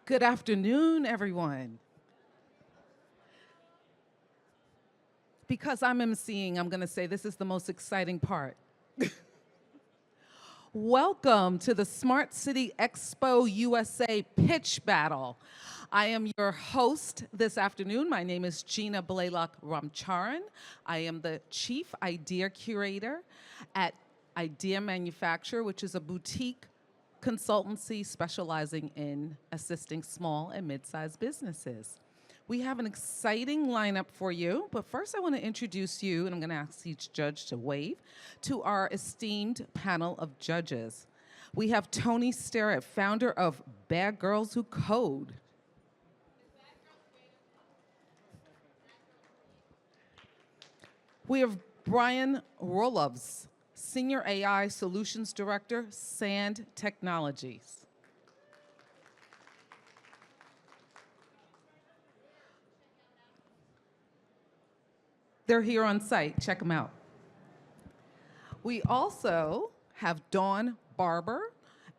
Good afternoon, everyone. Because I'm emceeing, I'm going to say this is the most exciting part. Welcome to the Smart City Expo USA Pitch Battle. I am your host this afternoon. My name is Gina Blaylock Ramcharan. I am the Chief Idea Curator at Idea Manufacturer, which is a boutique consultancy specializing in assisting small and mid-sized businesses. We have an exciting lineup for you, but first I want to introduce you, and I'm going to ask each judge to wave, to our esteemed panel of judges. We have Tony Sterrett, founder of Bad Girls Who Code. We have Brian Rolovs, Senior AI Solutions Director, Sand Technologies. They're here on site. Check them out. We also have Dawn Barber,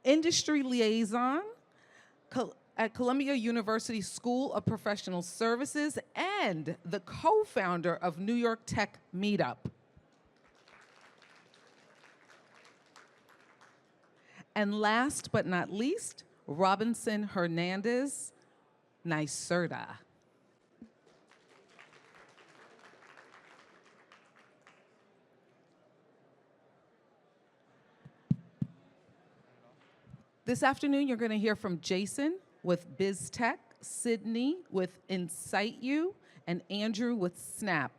Industry Liaison at Columbia University School of Professional Services and the co-founder of New York Tech Meetup. And last but not least, Robinson Hernandez, NYSERDA. This afternoon, you're going to hear from Jason with BizzTech, Sydney with InCitu, and Andrew with SNAAP.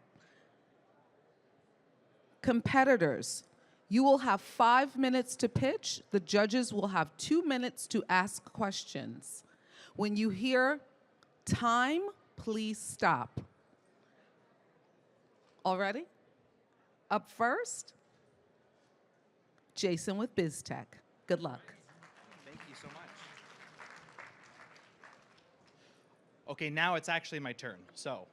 Competitors, you will have 5 minutes to pitch. The judges will have 2 minutes to ask questions. When you hear time, please stop. All ready? Up first, Jason with BizzTech. Good luck. Thank you so much. Okay, now it's actually my turn. So,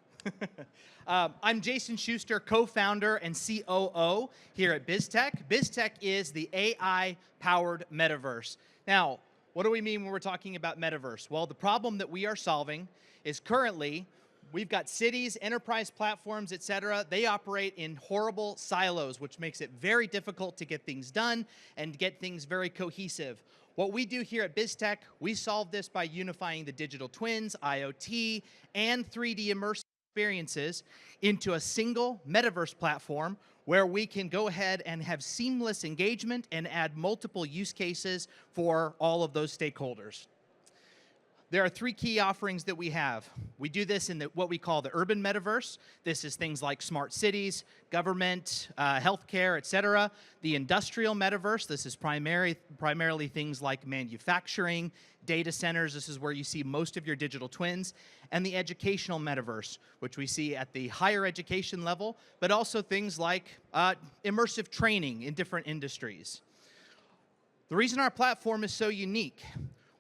I'm Jason Schuster, co-founder and COO here at BizzTech. BizzTech is the AI-powered metaverse. Now, what do we mean when we're talking about metaverse? Well, the problem that we are solving is currently we've got cities, enterprise platforms, et cetera. They operate in horrible silos, which makes it very difficult to get things done and get things very cohesive. What we do here at BizzTech, we solve this by unifying the digital twins, IoT, and 3D immersive experiences into a single metaverse platform where we can go ahead and have seamless engagement and add multiple use cases for all of those stakeholders. There are 3 key offerings that we have. We do this in what we call the urban metaverse. This is things like smart cities, government, healthcare, et cetera. The industrial metaverse, this is primarily things like manufacturing, data centers. This is where you see most of your digital twins. And the educational metaverse, which we see at the higher education level, but also things like immersive training in different industries. The reason our platform is so unique,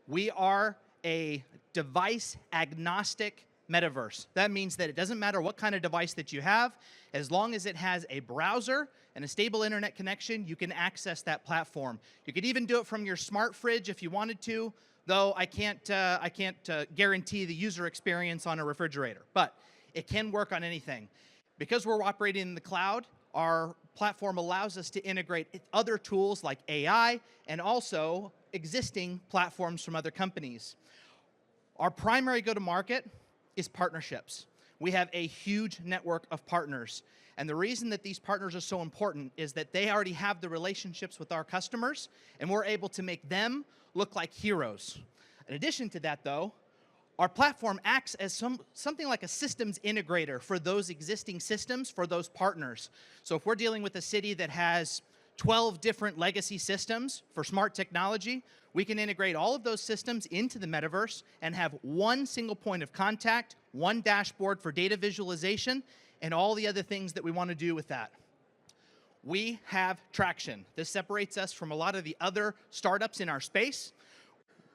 we are a device agnostic metaverse. That means that it doesn't matter what kind of device that you have, as long as it has a browser and a stable internet connection, you can access that platform. You could even do it from your smart fridge if you wanted to, though I can't guarantee the user experience on a refrigerator, but it can work on anything. Because we're operating in the cloud, our platform allows us to integrate other tools like AI and also existing platforms from other companies. Our primary go-to-market is partnerships. We have a huge network of partners. And the reason that these partners are so important is that they already have the relationships with our customers, and we're able to make them look like heroes. In addition to that, though, our platform acts as something like a systems integrator for those existing systems, for those partners. So if we're dealing with a city that has 12 different legacy systems for smart technology, we can integrate all of those systems into the metaverse and have one single point of contact, one dashboard for data visualization, and all the other things that we want to do with that. We have traction. This separates us from a lot of the other startups in our space.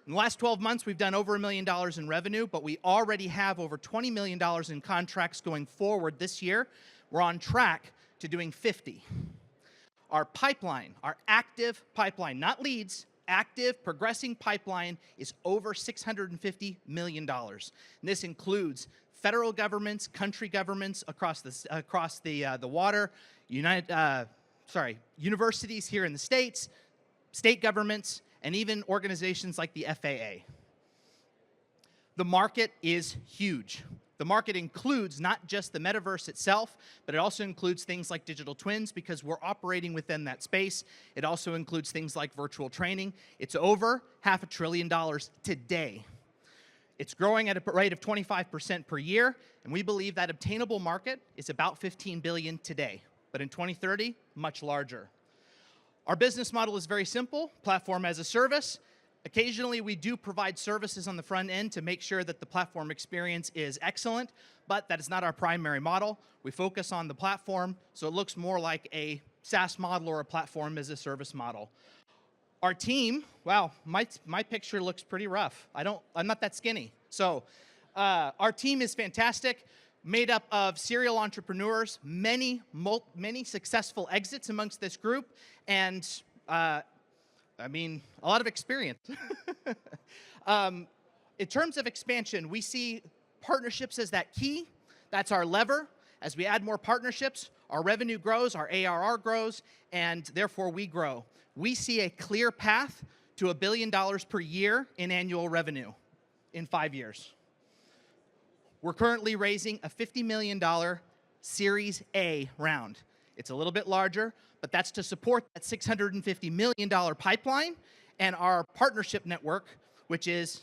In the last 12 months, we've done over $1 million in revenue, but we already have over $20 million in contracts going forward this year. We're on track to doing 50. Our pipeline, our active pipeline, not leads, active, progressing pipeline is over $650 million. And this includes federal governments, country governments across the water, universities here in the States, state governments, and even organizations like the FAA. The market is huge. The market includes not just the metaverse itself, but it also includes things like digital twins because we're operating within that space. It also includes things like virtual training. It's over $500 billion today. It's growing at a rate of 25% per year, and we believe that obtainable market is about $15 billion today, but in 2030, much larger. Our business model is very simple, platform as a service. Occasionally, we do provide services on the front end to make sure that the platform experience is excellent, but that is not our primary model. We focus on the platform, so it looks more like a SaaS model or a platform as a service model. Our team, wow, my picture looks pretty rough. I'm not that skinny. So our team is fantastic, made up of serial entrepreneurs, many successful exits amongst this group, and a lot of experience. In terms of expansion, we see partnerships as that key. That's our lever. As we add more partnerships, our revenue grows, our ARR grows, and therefore we grow. We see a clear path to $1 billion per year in annual revenue in 5 years. We're currently raising a $50 million Series A round. It's a little bit larger, but that's to support that $650 million pipeline and our partnership network, which is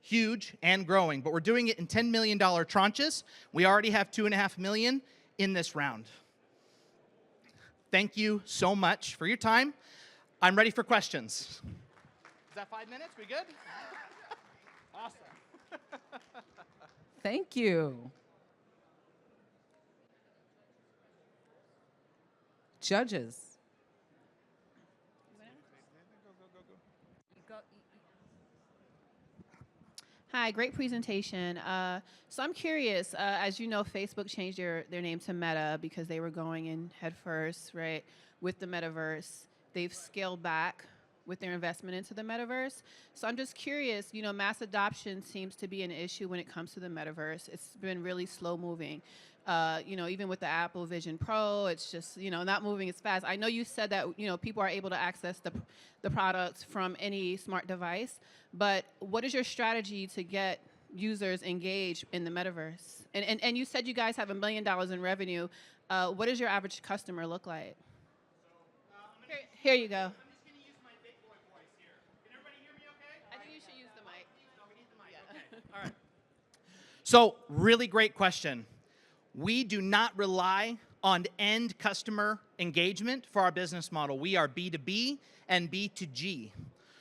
huge and growing. But we're doing it in $10 million tranches. We already have $2.5 million in this round. Thank you so much for your time. I'm ready for questions. Is that 5 minutes? We good? Awesome. Thank you. Judges. Hi, great presentation. So I'm curious, as you know, Facebook changed their name to Meta because they were going in headfirst, right, with the metaverse. They've scaled back with their investment into the metaverse. So I'm just curious, mass adoption seems to be an issue when it comes to the metaverse. It's been really slow moving. Even with the Apple Vision Pro, it's just, not moving as fast. I know you said that, people are able to access the products from any smart device, but what is your strategy to get users engaged in the metaverse? And you said you guys have $1 million in revenue. What does your average customer look like? Here you go. All right. So, really great question. We do not rely on end customer engagement for our business model. We are B2B and B2G.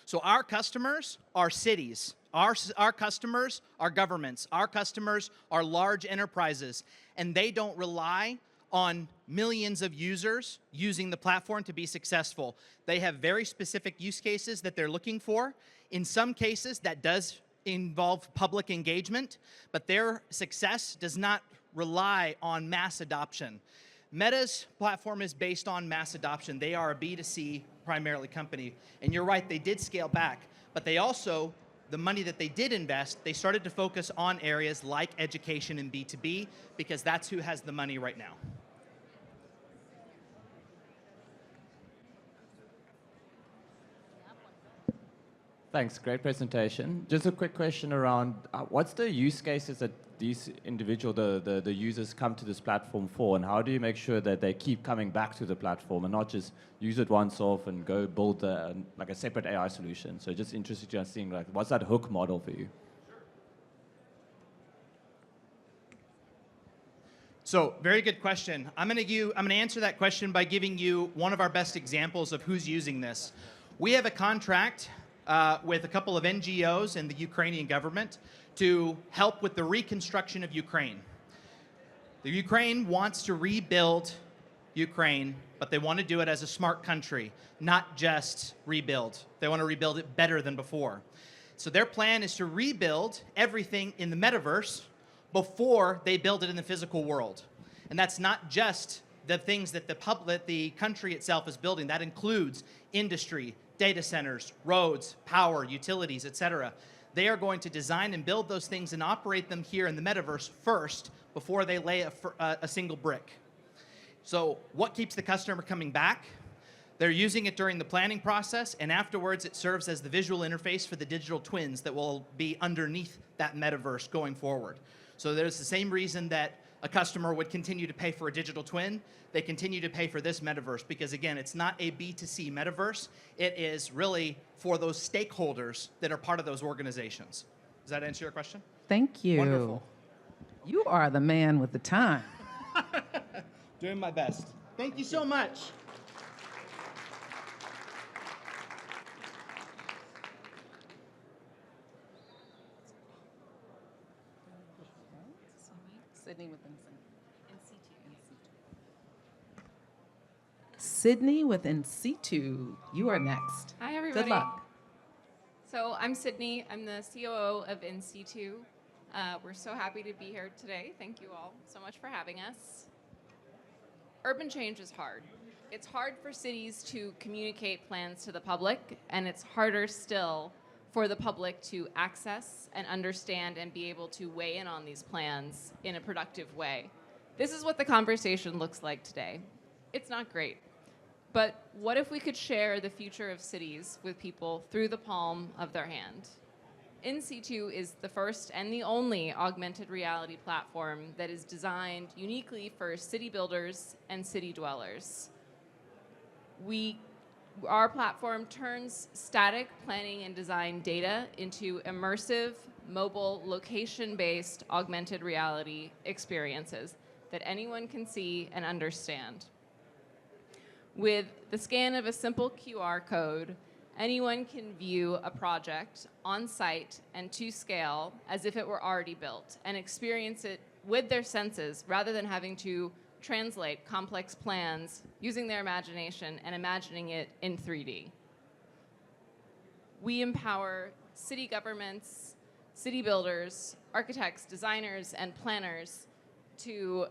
So our customers are cities. Our customers are governments. Our customers are large enterprises. And they don't rely on millions of users using the platform to be successful. They have very specific use cases that they're looking for. In some cases, that does involve public engagement, but their success does not rely on mass adoption. Meta's platform is based on mass adoption. They are a B2C primarily company. And you're right, they did scale back, but they also, the money that they did invest, they started to focus on areas like education and B2B because that's who has the money right now. Thanks, great presentation. Just a quick question around, what's the use cases that these the users come to this platform for, and how do you make sure that they keep coming back to the platform and not just use it once off and go build a separate AI solution? So just interested to seeing what's that hook model for you? So, very good question. I'm going to answer that question by giving you one of our best examples of who's using this. We have a contract with a couple of NGOs and the Ukrainian government to help with the reconstruction of Ukraine. The Ukraine wants to rebuild Ukraine, but they want to do it as a smart country, not just rebuild. They want to rebuild it better than before. So their plan is to rebuild everything in the metaverse before they build it in the physical world. And that's not just the things that the country itself is building. That includes industry, data centers, roads, power, utilities, etc. They are going to design and build those things and operate them here in the metaverse first before they lay a single brick. So what keeps the customer coming back? They're using it during the planning process, and afterwards it serves as the visual interface for the digital twins that will be underneath that metaverse going forward. So there's the same reason that a customer would continue to pay for a digital twin. They continue to pay for this metaverse because, again, it's not a B2C metaverse. It is really for those stakeholders that are part of those organizations. Does that answer your question? Thank you. Wonderful. You are the man with the time. Doing my best. Thank you so much. Sydney with Sydney with InCitu. You are next. Hi, everybody. Good luck. So I'm Sydney. I'm the COO of InCitu. We're so happy to be here today. Thank you all so much for having us. Urban change is hard. It's hard for cities to communicate plans to the public, and it's harder still for the public to access and understand and be able to weigh in on these plans in a productive way. This is what the conversation looks like today. It's not great. But what if we could share the future of cities with people through the palm of their hand? InCitu is the first and the only augmented reality platform that is designed uniquely for city builders and city dwellers. Our platform turns static planning and design data into immersive, mobile, location-based augmented reality experiences that anyone can see and understand. With the scan of a simple QR code, anyone can view a project on site and to scale as if it were already built and experience it with their senses rather than having to translate complex plans using their imagination and imagining it in 3D. We empower city governments, city builders, architects, designers, and planners to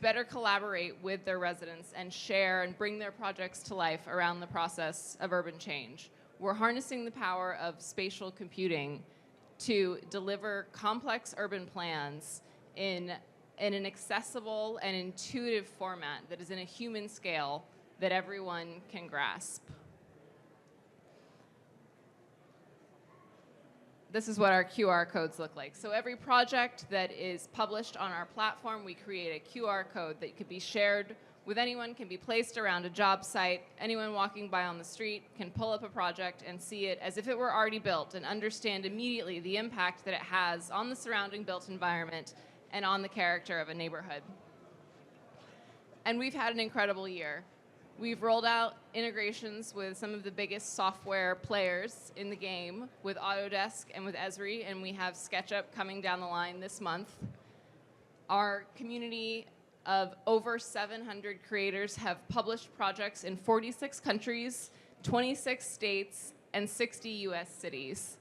better collaborate with their residents and share and bring their projects to life around the process of urban change. We're harnessing the power of spatial computing to deliver complex urban plans in an accessible and intuitive format that is in a human scale that everyone can grasp. This is what our QR codes look like. So every project that is published on our platform, we create a QR code that could be shared with anyone, can be placed around a job site. Anyone walking by on the street can pull up a project and see it as if it were already built and understand immediately the impact that it has on the surrounding built environment and on the character of a neighborhood. And we've had an incredible year. We've rolled out integrations with some of the biggest software players in the game, with Autodesk and with Esri, and we have SketchUp coming down the line this month. Our community of over 700 creators have published projects in 46 countries, 26 states, and 60 US cities.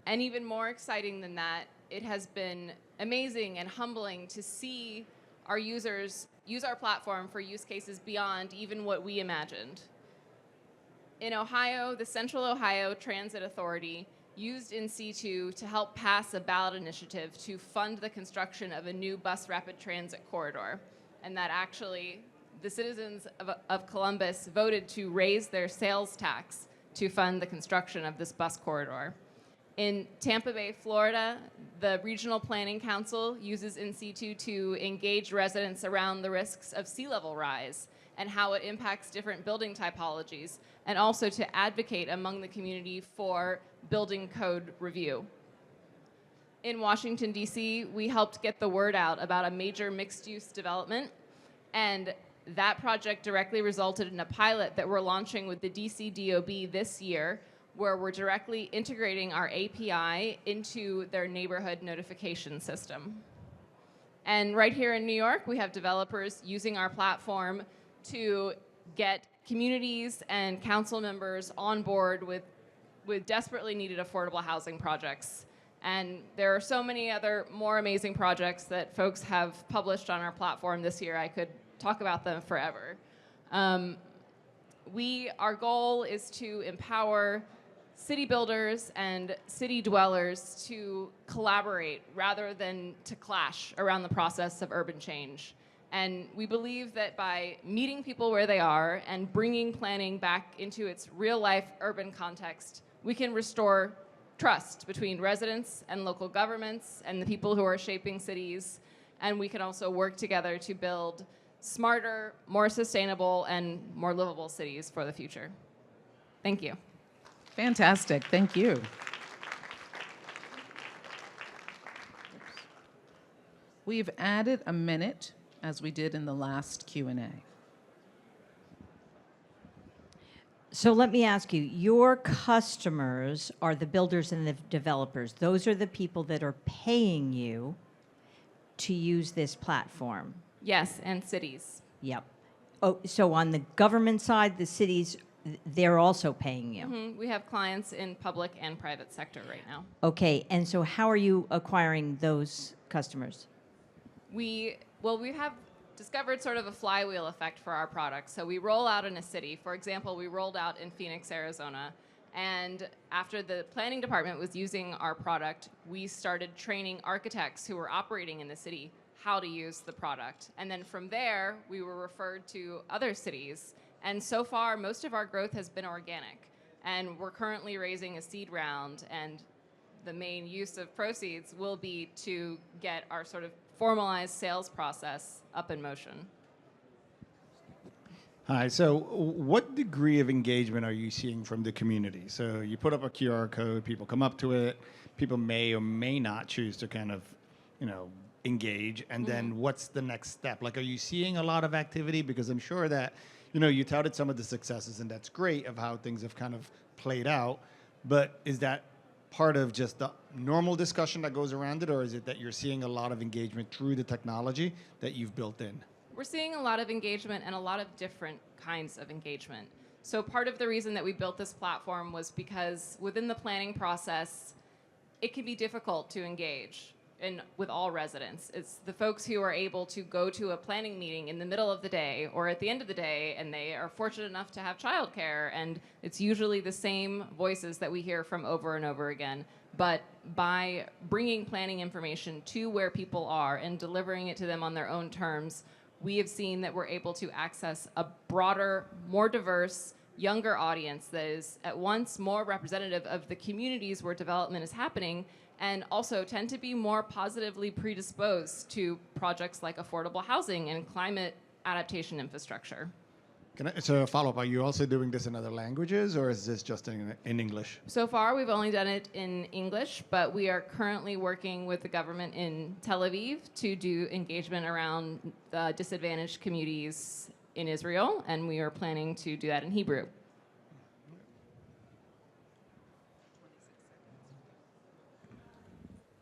And even more exciting than that, it has been amazing and humbling to see our users use our platform for use cases beyond even what we imagined. In Ohio, the Central Ohio Transit Authority used InCitu to help pass a ballot initiative to fund the construction of a new bus rapid transit corridor. And that actually, the citizens of Columbus voted to raise their sales tax to fund the construction of this bus corridor. In Tampa Bay, Florida, the Regional Planning Council uses InCitu to engage residents around the risks of sea level rise and how it impacts different building typologies, and also to advocate among the community for building code review. In Washington, D.C., we helped get the word out about a major mixed-use development, and that project directly resulted in a pilot that we're launching with the D.C. DOB this year, where we're directly integrating our API into their neighborhood notification system. And right here in New York, we have developers using our platform to get communities and council members on board with desperately needed affordable housing projects. And there are so many other more amazing projects that folks have published on our platform this year. I could talk about them forever. Our goal is to empower city builders and city dwellers to collaborate rather than to clash around the process of urban change. And we believe that by meeting people where they are and bringing planning back into its real-life urban context, we can restore trust between residents and local governments and the people who are shaping cities. And we can also work together to build smarter, more sustainable, and more livable cities for the future. Thank you. Fantastic. Thank you. We've added a minute, as we did in the last Q&A. So let me ask you, your customers are the builders and the developers. Those are the people that are paying you to use this platform. Yes, and cities. Yep. Oh, so on the government side, the cities, they're also paying you. We have clients in public and private sector right now. Okay, and so how are you acquiring those customers? We have discovered sort of a flywheel effect for our products. So we roll out in a city. For example, we rolled out in Phoenix, Arizona. And after the planning department was using our product, we started training architects who were operating in the city how to use the product. And then from there, we were referred to other cities. And so far, most of our growth has been organic. And we're currently raising a seed round. And the main use of proceeds will be to get our sort of formalized sales process up in motion. Hi, so what degree of engagement are you seeing from the community? So you put up a QR code, people come up to it, people may or may not choose to kind of, engage, and then what's the next step? Like, are you seeing a lot of activity? Because I'm sure that, you touted some of the successes, and that's great of how things have kind of played out, but is that part of just the normal discussion that goes around it, or is it that you're seeing a lot of engagement through the technology that you've built in? We're seeing a lot of engagement and a lot of different kinds of engagement. So part of the reason that we built this platform was because within the planning process, it can be difficult to engage with all residents. It's the folks who are able to go to a planning meeting in the middle of the day or at the end of the day, and they are fortunate enough to have childcare, and it's usually the same voices that we hear from over and over again. But by bringing planning information to where people are and delivering it to them on their own terms, we have seen that we're able to access a broader, more diverse, younger audience that is at once more representative of the communities where development is happening, and also tend to be more positively predisposed to projects like affordable housing and climate adaptation infrastructure. So a follow-up, are you also doing this in other languages, or is this just in English? So far, we've only done it in English, but we are currently working with the government in Tel Aviv to do engagement around disadvantaged communities in Israel, and we are planning to do that in Hebrew.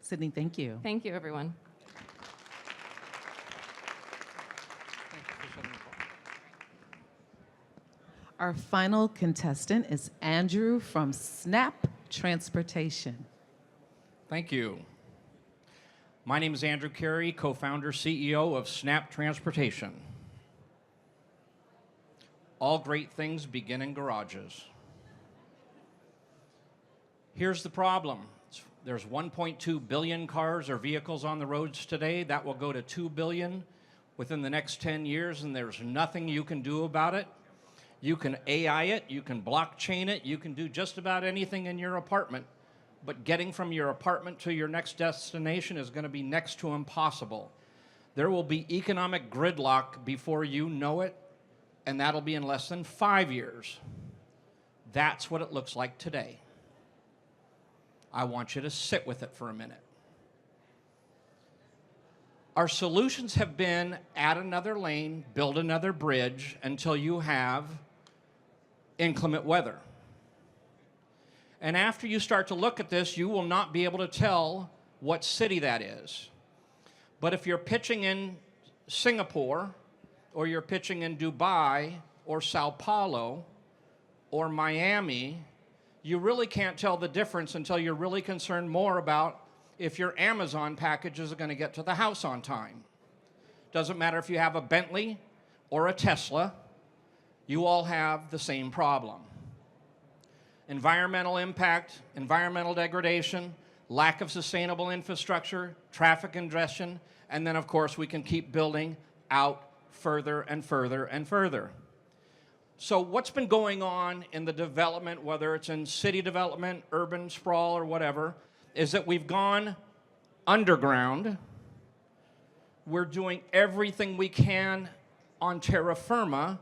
Sydney, thank you. Thank you, everyone. Our final contestant is Andrew from SNAAP Transportation. Thank you. My name is Andrew Carey, co-founder, CEO of SNAAP Transportation. All great things begin in garages. Here's the problem. There's 1.2 billion cars or vehicles on the roads today. That will go to 2 billion within the next 10 years, and there's nothing you can do about it. You can AI it, you can blockchain it, you can do just about anything in your apartment, but getting from your apartment to your next destination is going to be next to impossible. There will be economic gridlock before you know it, and that'll be in less than 5 years. That's what it looks like today. I want you to sit with it for a minute. Our solutions have been add another lane, build another bridge until you have inclement weather. And after you start to look at this, you will not be able to tell what city that is. But if you're pitching in Singapore, or you're pitching in Dubai, or Sao Paulo, or Miami, you really can't tell the difference until you're really concerned more about if your Amazon packages are going to get to the house on time. Doesn't matter if you have a Bentley or a Tesla, You all have the same problem. Environmental impact, environmental degradation, lack of sustainable infrastructure, traffic congestion, and then of course we can keep building out further and further and further. So what's been going on in the development, whether it's in city development, urban sprawl, or whatever, is that we've gone underground. We're doing everything we can on terra firma,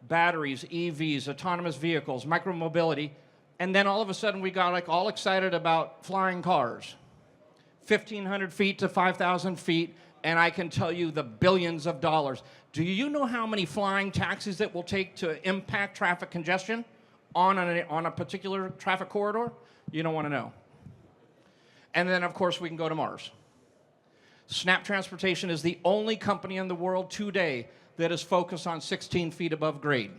batteries, EVs, autonomous vehicles, micromobility, and then all of a sudden we got like all excited about flying cars. 1,500 feet to 5,000 feet, and I can tell you the billions of dollars. Do you know how many flying taxis it will take to impact traffic congestion on a particular traffic corridor? You don't want to know. And then, of course, we can go to Mars. SNAAP Transportation is the only company in the world today that is focused on 16 feet above grade.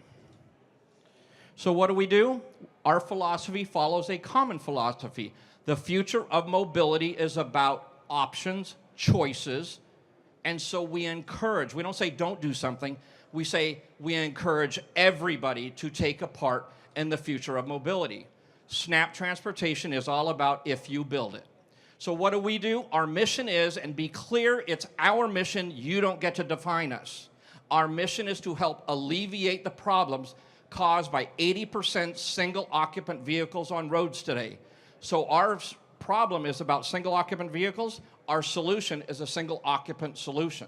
So what do? Our philosophy follows a common philosophy. The future of mobility is about options, choices, and so we encourage, we don't say don't do something, we say we encourage everybody to take a part in the future of mobility. SNAAP Transportation is all about if you build it. So what do? Our mission is, and be clear, it's our mission, you don't get to define us. Our mission is to help alleviate the problems caused by 80% single occupant vehicles on roads today. So our problem is about single occupant vehicles. Our solution is a single occupant solution.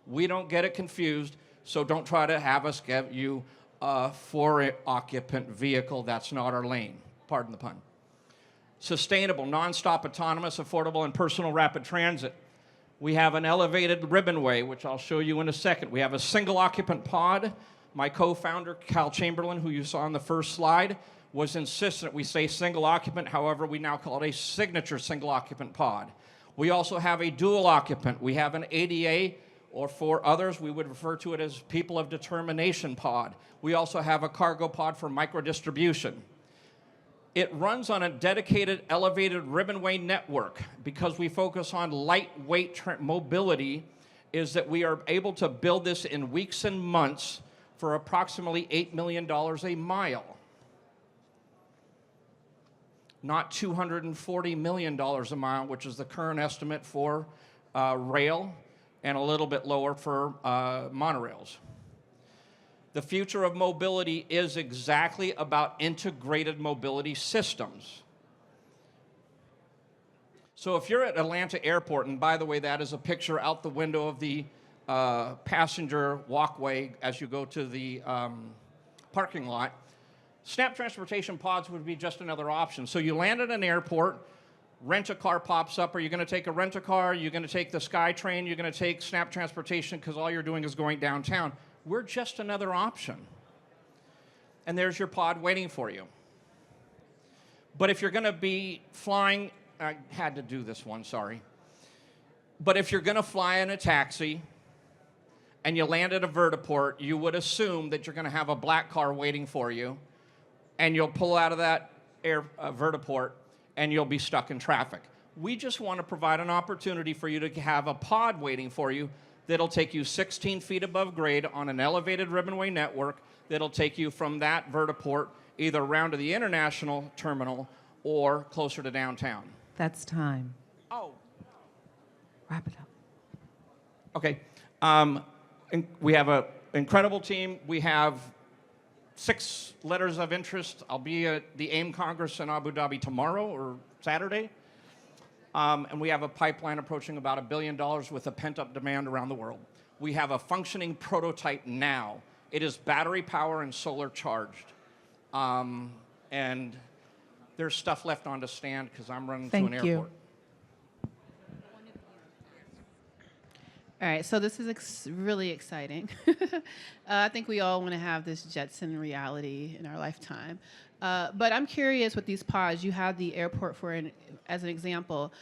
We don't get it confused, so don't try to have us give you a 4 occupant vehicle. That's not our lane. Pardon the pun. Sustainable, non-stop, autonomous, affordable, and personal rapid transit. We have an elevated ribbonway, which I'll show you in a second. We have a single occupant pod. My co-founder, Cal Chamberlain, who you saw on the first slide, was insistent we say single occupant. However, we now call it a signature single occupant pod. We also have a dual occupant. We have an ADA, or for others, we would refer to it as people of determination pod. We also have a cargo pod for micro distribution. It runs on a dedicated elevated ribbonway network. Because we focus on lightweight mobility, is that we are able to build this in weeks and months for approximately $8 million a mile. Not $240 million a mile, which is the current estimate for rail, and a little bit lower for monorails. The future of mobility is exactly about integrated mobility systems. So if you're at Atlanta Airport, and by the way, that is a picture out the window of the passenger walkway as you go to the parking lot, SNAAP Transportation pods would be just another option. So you land at an airport, rent-a-car pops up. Are you going to take a rent-a-car? Are you going to take the SkyTrain? You're going to take SNAAP Transportation because all you're doing is going downtown. We're just another option. And there's your pod waiting for you. But if you're going to be flying, I had to do this one, sorry. But if you're going to fly in a taxi and you land at a vertiport, you would assume that you're going to have a black car waiting for you, and you'll pull out of that vertiport and you'll be stuck in traffic. We just want to provide an opportunity for you to have a pod waiting for you that'll take you 16 feet above grade on an elevated ribbonway network that'll take you from that vertiport either around to the international terminal or closer to downtown. That's time. Oh. Wrap it up. Okay. We have an incredible team. We have 6 letters of interest. I'll be at the AIM Congress in Abu Dhabi tomorrow or Saturday. And we have a pipeline approaching about $1 billion with a pent-up demand around the world. We have a functioning prototype now. It is battery power and solar charged. And there's stuff left on to stand because I'm running to an Thank you. airport. All right, so this is really exciting. I think we all want to have this Jetson reality in our lifetime. But I'm curious with these pods, you have the airport as an example.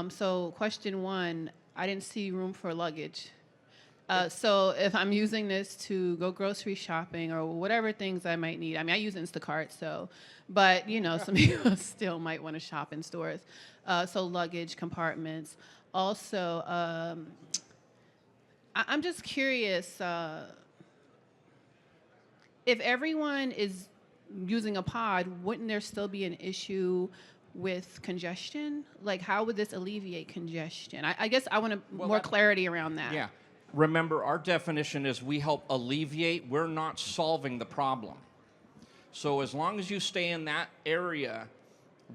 So question 1, I didn't see room for luggage. So if I'm using this to go grocery shopping or whatever things I might need, I mean, I use Instacart, so, but you know, some people still might want to shop in stores. So luggage compartments. Also, I'm just curious, if everyone is using a pod, wouldn't there still be an issue with congestion? Like, how would this alleviate congestion? I guess I want more clarity around that. Yeah. Remember, our definition is we help alleviate. We're not solving the problem. So as long as you stay in that area,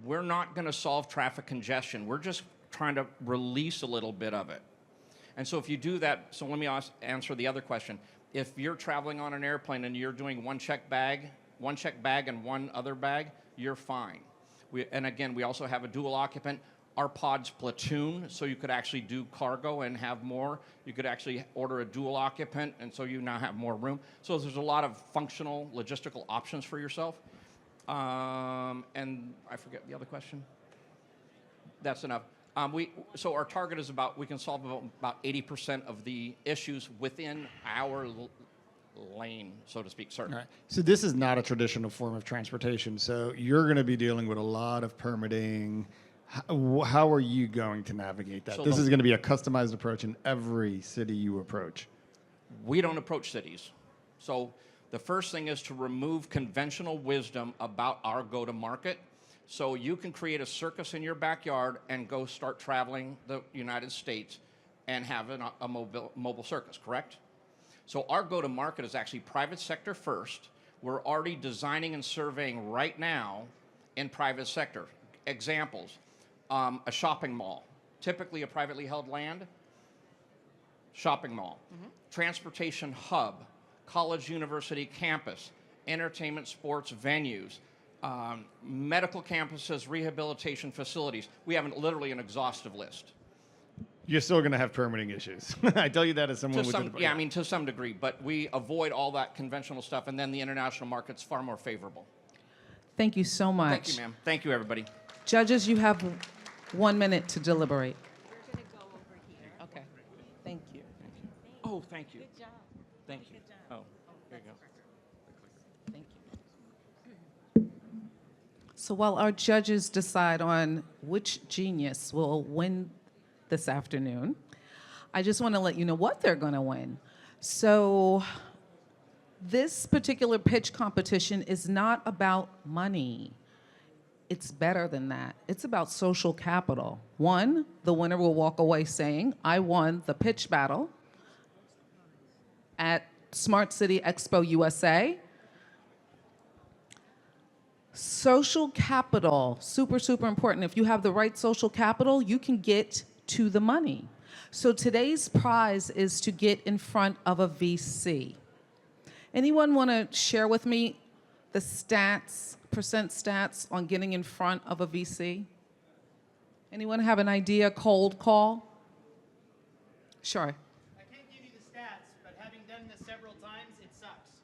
we're not going to solve traffic congestion. We're just trying to release a little bit of it. And so if you do that, so let me answer the other question. If you're traveling on an airplane and you're doing one check bag and one other bag, you're fine. And again, we also have a dual occupant. Our pods platoon, so you could actually do cargo and have more. You could actually order a dual occupant, and so you now have more room. So there's a lot of functional, logistical options for yourself. And I forget the other question. That's enough. So our target is we can solve about 80% of the issues within our lane, so to speak, certainly. All right. So this is not a traditional form of transportation. So you're going to be dealing with a lot of permitting. How are you going to navigate that? So This is going to be a customized approach in every city you approach. We don't approach cities. So the first thing is to remove conventional wisdom about our go-to-market. So you can create a circus in your backyard and go start traveling the United States and have a mobile circus, correct? So our go-to-market is actually private sector first. We're already designing and surveying right now in private sector. Examples, a shopping mall, typically a privately held land, shopping mall, transportation hub, college university campus, entertainment sports venues, medical campuses, rehabilitation facilities. We have literally an exhaustive list. You're still going to have permitting issues. I tell you that as someone I mean, to some degree, but we avoid all that conventional stuff, and then the international market's far more favorable. Thank you so much. Thank you, ma'am. Thank you, everybody. Judges, you have 1 minute to deliberate. We're going to go over here. Okay. Thank you. Oh, thank you. Good job. Thank you. Oh, there you go. Thank you. So while our judges decide on which genius will win this afternoon, I just want to let you know what they're going to win. So this particular pitch competition is not about money. It's better than that. It's about social capital. One, the winner will walk away saying, I won the pitch battle at Smart City Expo USA. Social capital, super, super important. If you have the right social capital, you can get to the money. So today's prize is to get in front of a VC. Anyone want to share with me the stats, percent stats on getting in front of a VC? Anyone have an idea, cold call? Sure. I can't give you the stats, but having done this several times, it sucks.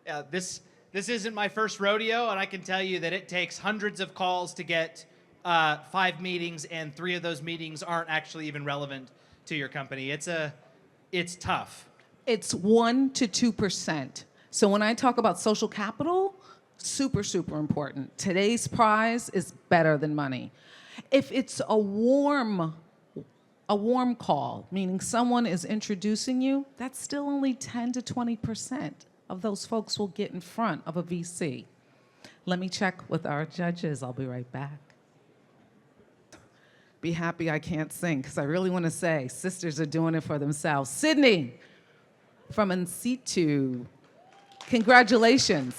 Yeah, this isn't my first rodeo, and I can tell you that it takes hundreds of calls to get 5 meetings, and 3 of those meetings aren't actually even relevant to your company. It's tough. It's 1 to 2%. So when I talk about social capital, super, super important. Today's prize is better than money. If it's a warm call, meaning someone is introducing you, that's still only 10 to 20% of those folks will get in front of a VC. Let me check with our judges. I'll be right back. Be happy I can't sing, because I really want to say sisters are doing it for themselves. Sydney from InCitu, congratulations.